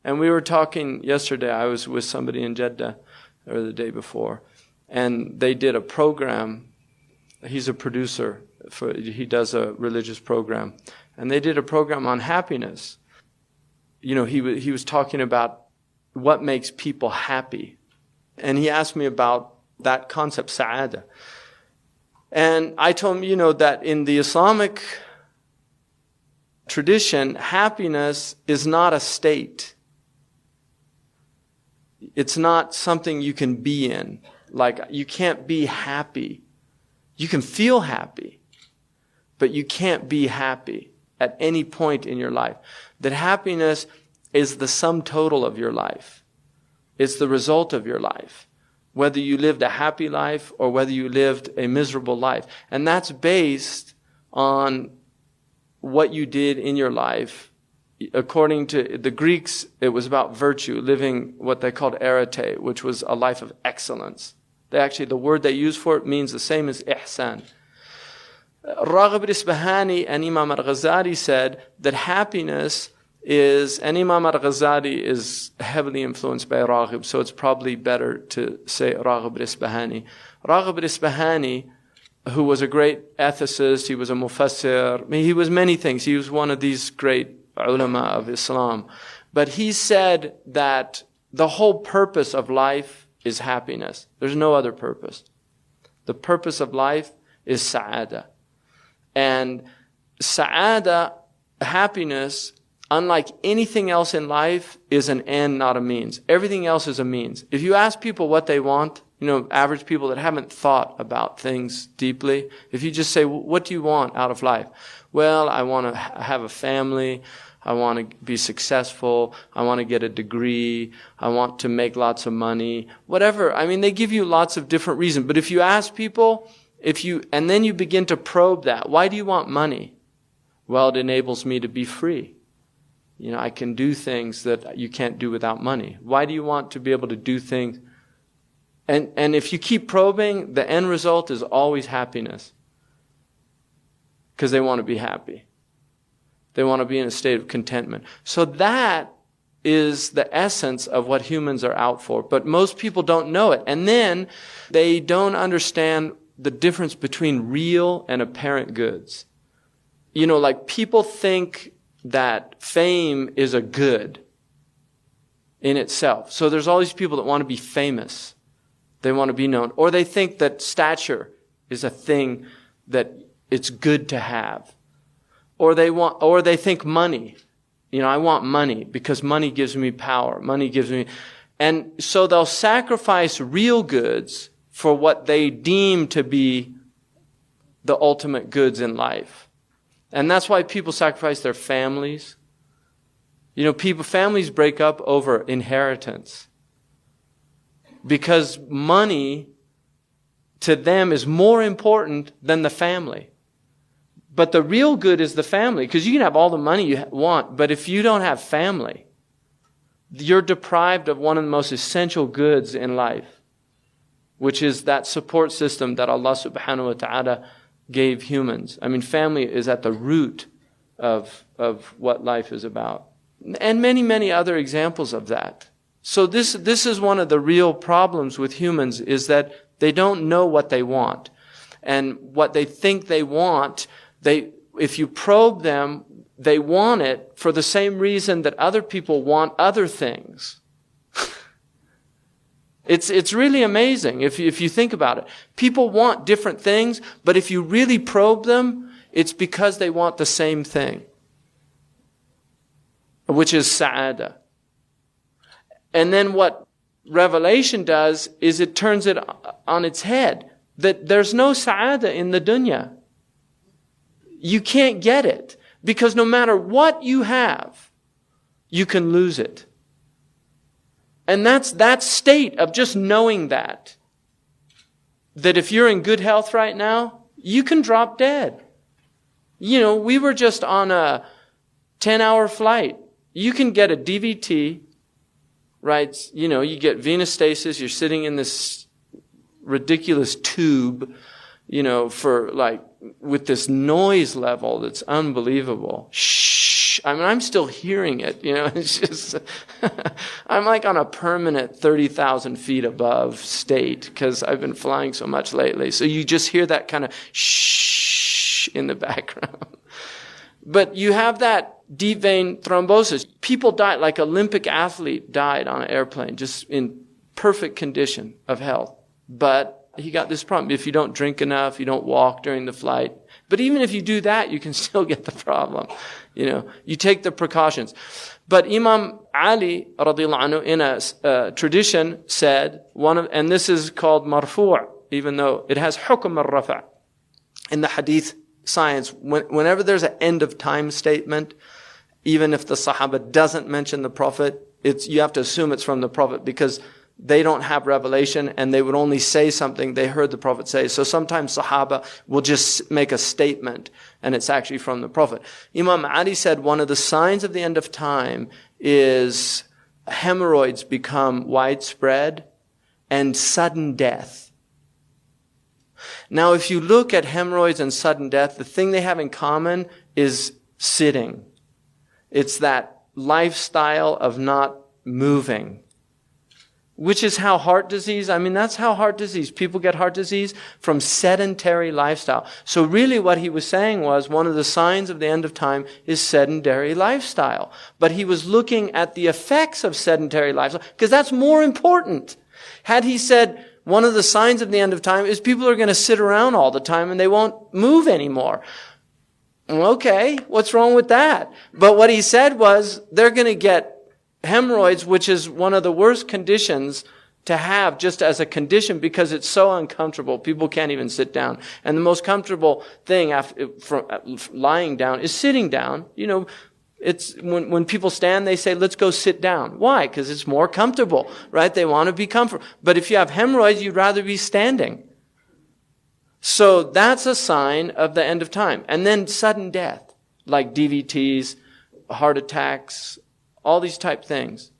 And we were talking yesterday, I was with somebody in Jeddah, or the day before, and they did a program. He's a producer, he does a religious program. And they did a program on happiness. You know, he was talking about what makes people happy. And he asked me about that concept, sa'ada. And I told him, you know, that in the Islamic tradition, happiness is not a state. It's not something you can be in. Like, you can't be happy. You can feel happy, but you can't be happy at any point in your life. That happiness is the sum total of your life. It's the result of your life. Whether you lived a happy life or whether you lived a miserable life. And that's based on what you did in your life. According to the Greeks, it was about virtue, living what they called arete, which was a life of excellence. The word they use for it means the same as ihsan. Raghib al-Isfahani and Imam al-Ghazali said that happiness is, and Imam al-Ghazali is heavily influenced by Raghib, so it's probably better to say Raghib al-Isfahani. Raghib al-Isfahani, who was a great ethicist, he was a mufassir, he was many things. He was one of these great ulama of Islam. But he said that the whole purpose of life is happiness. There's no other purpose. The purpose of life is sa'ada. And sa'ada, happiness, unlike anything else in life, is an end, not a means. Everything else is a means. If you ask people what they want, you know, average people that haven't thought about things deeply, if you just say, what do you want out of life? Well, I want to have a family. I want to be successful. I want to get a degree. I want to make lots of money. Whatever. I mean, they give you lots of different reasons. But if you ask people, and then you begin to probe that, why do you want money? Well, it enables me to be free. You know, I can do things that you can't do without money. Why do you want to be able to do things? And if you keep probing, the end result is always happiness. Because they want to be happy. They want to be in a state of contentment. So that is the essence of what humans are out for. But most people don't know it. And then they don't understand the difference between real and apparent goods. You know, like people think that fame is a good in itself. So there's all these people that want to be famous. They want to be known. Or they think that stature is a thing that it's good to have. Or they think money. You know, I want money because money gives me power. Money gives me, and so they'll sacrifice real goods for what they deem to be the ultimate goods in life. And that's why people sacrifice their families. You know, families break up over inheritance. Because money to them is more important than the family. But the real good is the family, because you can have all the money you want, but if you don't have family, you're deprived of one of the most essential goods in life, which is that support system that Allah subhanahu wa ta'ala gave humans. I mean, family is at the root of what life is about. And many, many other examples of that. So this is one of the real problems with humans, is that they don't know what they want. And what they think they want, if you probe them, they want it for the same reason that other people want other things. It's really amazing if you think about it. People want different things, but if you really probe them, it's because they want the same thing, which is sa'ada. And then what Revelation does is it turns it on its head, that there's no sa'ada in the dunya. You can't get it, because no matter what you have, you can lose it. And that's that state of just knowing that if you're in good health right now, you can drop dead. You know, we were just on a 10-hour flight. You can get a DVT, right? You know, you get venous stasis, you're sitting in this ridiculous tube, you know, with this noise level that's unbelievable. Shh. shh. I mean, I'm still hearing it, you know, it's just, I'm like on a permanent 30,000 feet above state because I've been flying so much lately. So you just hear that kind of shh in the background. But you have that deep vein thrombosis. People die, like Olympic athlete died on an airplane, just in perfect condition of health. But he got this problem. If you don't drink enough, you don't walk during the flight. But even if you do that, you can still get the problem. You know, you take the precautions. But Imam Ali, radiallahu anhu, in a tradition said, and this is called marfu', even though it has hukm al-rafa'. In the hadith science, whenever there's an end of time statement, even if the Sahaba doesn't mention the Prophet, you have to assume it's from the Prophet because they don't have revelation and they would only say something they heard the Prophet say. So sometimes Sahaba will just make a statement and it's actually from the Prophet. Imam Ali said one of the signs of the end of time is hemorrhoids become widespread and sudden death. Now, if you look at hemorrhoids and sudden death, the thing they have in common is sitting. It's that lifestyle of not moving. Which is how heart disease, that's how heart disease, people get heart disease from sedentary lifestyle. So really what he was saying was one of the signs of the end of time is sedentary lifestyle. But he was looking at the effects of sedentary lifestyle because that's more important. Had he said one of the signs of the end of time is people are going to sit around all the time and they won't move anymore. Okay, what's wrong with that? But what he said was they're going to get hemorrhoids, which is one of the worst conditions to have just as a condition because it's so uncomfortable. People can't even sit down. And the most comfortable thing from lying down is sitting down. You know, it's when people stand, they say, let's go sit down. Why? Because it's more comfortable, right? They want to be comfortable. But if you have hemorrhoids, you'd rather be standing. So that's a sign of the end of time. And then sudden death, like DVTs, heart attacks, all these type things.